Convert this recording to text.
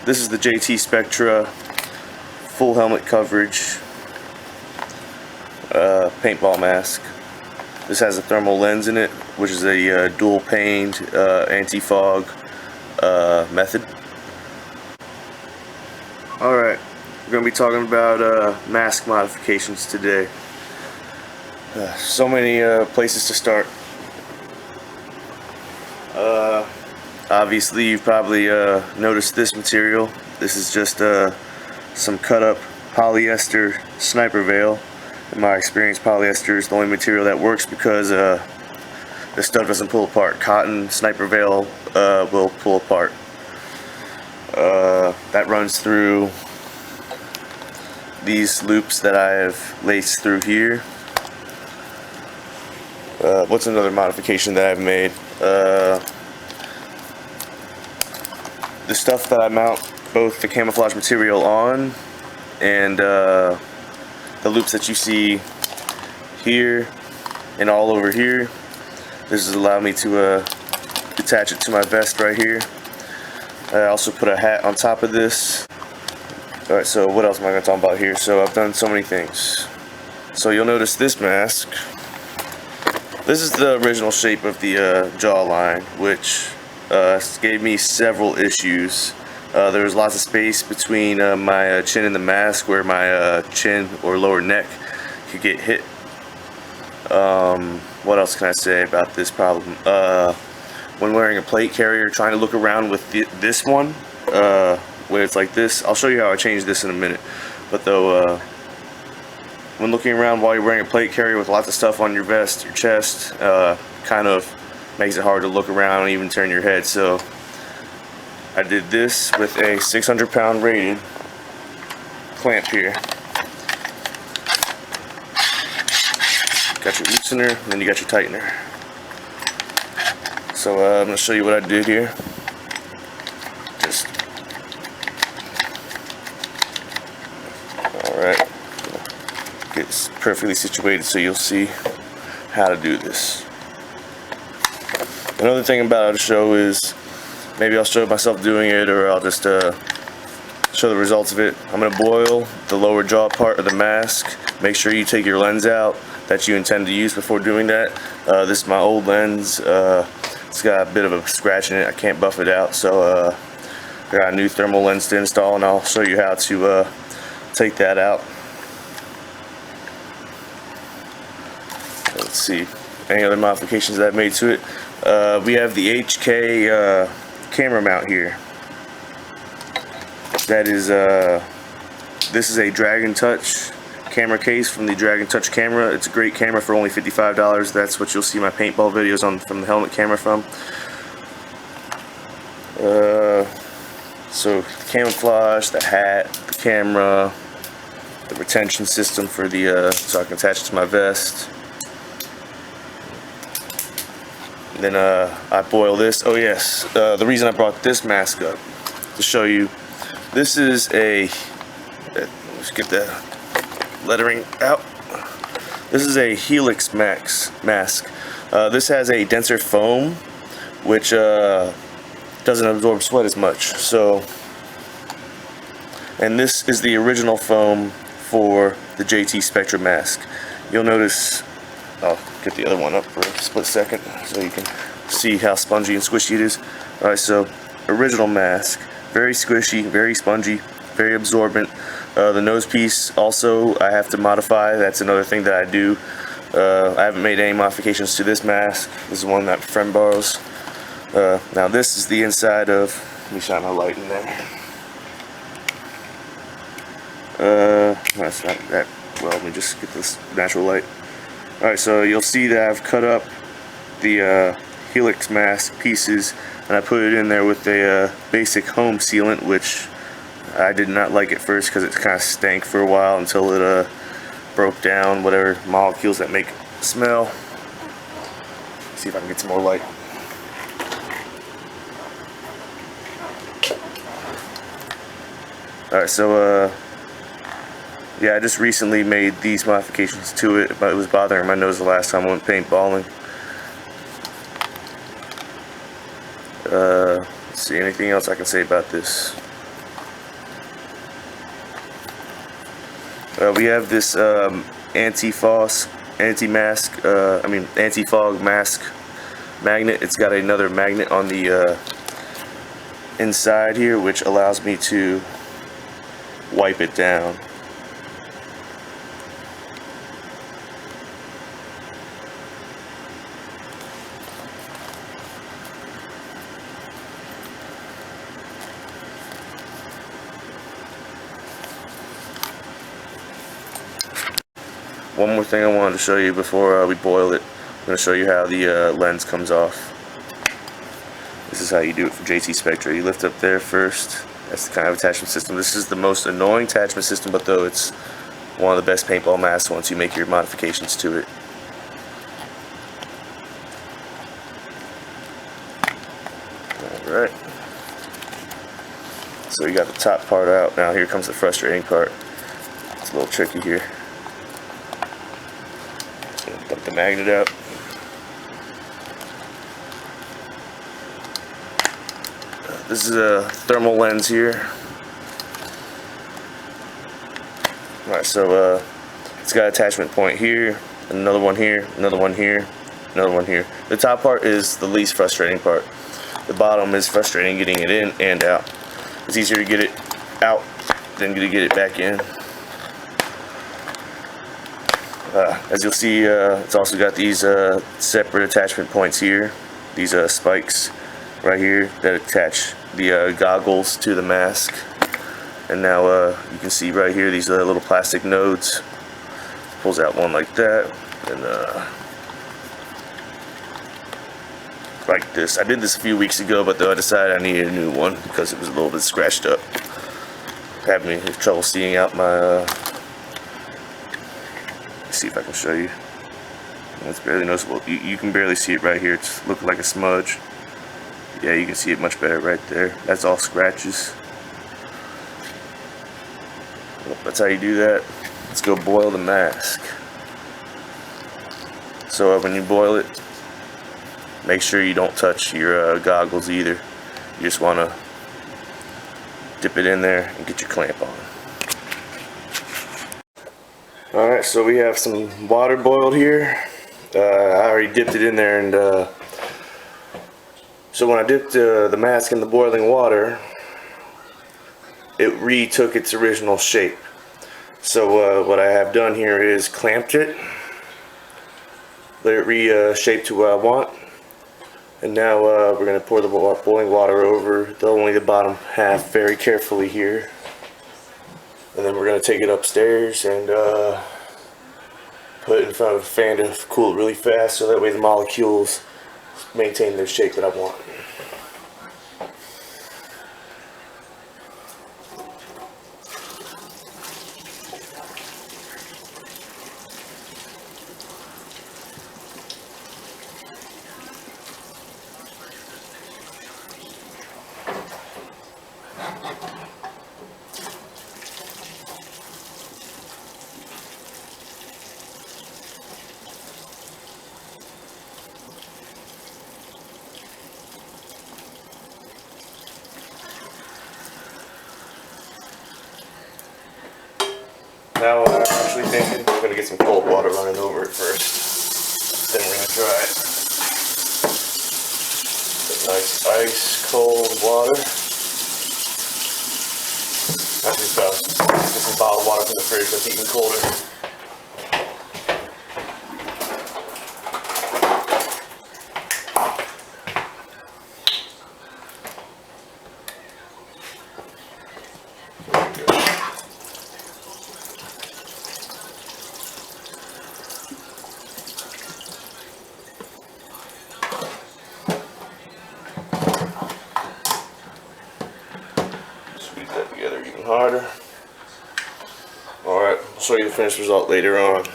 This is the JT Spectra full helmet coverage paintball mask. This has a thermal lens in it, which is a dual paned anti-fog method. Alright, we're going to be talking about mask modifications today. So many places to start. Obviously you've probably noticed this material. This is just some cut up polyester sniper veil. In my experience, polyester is the only material that works because this stuff doesn't pull apart. Cotton sniper veil will pull apart. That runs through these loops that I have laced through here. What's another modification that I've made? The stuff that I mount both the camouflage material on and the loops that you see here and all over here. This has allowed me to attach it to my vest right here. I also put a hat on top of this. Alright, so what else am I going to talk about here? So I've done so many things. So you'll notice this mask. This is the original shape of the jawline, which gave me several issues. There was lots of space between my chin and the mask where my chin or lower neck could get hit. What else can I say about this problem? When wearing a plate carrier, trying to look around with this one, where it's like this. I'll show you how I changed this in a minute. But though, when looking around while you're wearing a plate carrier with lots of stuff on your vest, your chest, kind of makes it hard to look around and even turn your head. So I did this with a 600-pound rated clamp here. Got your loosener, and then you got your tightener. So I'm going to show you what I did here. Just alright, get perfectly situated so you'll see how to do this. Another thing about the show is maybe I'll show myself doing it, or I'll just show the results of it. I'm going to boil the lower jaw part of the mask. Make sure you take your lens out that you intend to use before doing that. This is my old lens. It's got a bit of a scratch in it. I can't buff it out, so I got a new thermal lens to install, and I'll show you how to take that out. Let's see, any other modifications that I've made to it. We have the HK camera mount here. That is this is a Dragon Touch camera case from the Dragon Touch camera. It's a great camera for only $55. That's what you'll see my paintball videos on from the helmet camera from. So camouflage, the hat, the camera, the retention system for the so I can attach it to my vest. And then I boil this. Oh yes, the reason I brought this mask up to show you. This is a, let's get the lettering out. This is a Helix mask. This has a denser foam, which doesn't absorb sweat as much. So, and this is the original foam for the JT Spectra mask. You'll notice, I'll get the other one up for a split second so you can see how spongy and squishy it is. Alright, so original mask. Very squishy, very spongy, very absorbent. The nose piece also I have to modify. That's another thing that I do. I haven't made any modifications to this mask. This is one that my friend borrows. Now this is the inside of, let me shine my light in there. That's not that well, let me just get this natural light. Alright, so you'll see that I've cut up the Helix mask pieces, and I put it in there with a basic home sealant, which I did not like at first because it kind of stank for a while until it broke down whatever molecules that make smell. See if I can get some more light. Alright, so yeah, I just recently made these modifications to it, but it was bothering my nose the last time I went paintballing. Let's see, anything else I can say about this? We have this anti-fog mask magnet. It's got another magnet on the inside here, which allows me to wipe it down. One more thing I wanted to show you before we boil it. I'm going to show you how the lens comes off. This is how you do it for JT Spectra. You lift up there first. That's the kind of attachment system. This is the most annoying attachment system, but though it's one of the best paintball masks once you make your modifications to it. Alright. So we got the top part out. Now here comes the frustrating part. It's a little tricky here. Dump the magnet out. This is a thermal lens here. Alright, so it's got an attachment point here, another one here, another one here, another one here. The top part is the least frustrating part. The bottom is frustrating getting it in and out. It's easier to get it out than to get it back in. As you'll see, it's also got these separate attachment points here. These spikes right here that attach the goggles to the mask. And now you can see right here these little plastic nodes. Pulls out one like that, and like this. I did this a few weeks ago, but though I decided I needed a new one because it was a little bit scratched up. Having trouble seeing out my see if I can show you. It's barely noticeable. You can barely see it right here. It's looking like a smudge. Yeah, you can see it much better right there. That's all scratches. Well, that's how you do that. Let's go boil the mask. So when you boil it, make sure you don't touch your goggles either. You just want to dip it in there and get your clamp on. Alright, so we have some water boiled here. I already dipped it in there, and so when I dipped the mask in the boiling water, it retook its original shape. So what I have done here is clamped it, let it reshape to what I want, and now we're going to pour the boiling water over only the bottom half very carefully here. And then we're going to take it upstairs and put it in front of a fan to cool it really fast, so that way the molecules maintain their shape that I want. Now I'm actually thinking we're going to get some cold water running over it first. Then we're going to dry it. Some nice ice cold water. That's just get some bottled water from the fridge that's even colder. Squeeze that together even harder. Alright, I'll show you the finished result later on.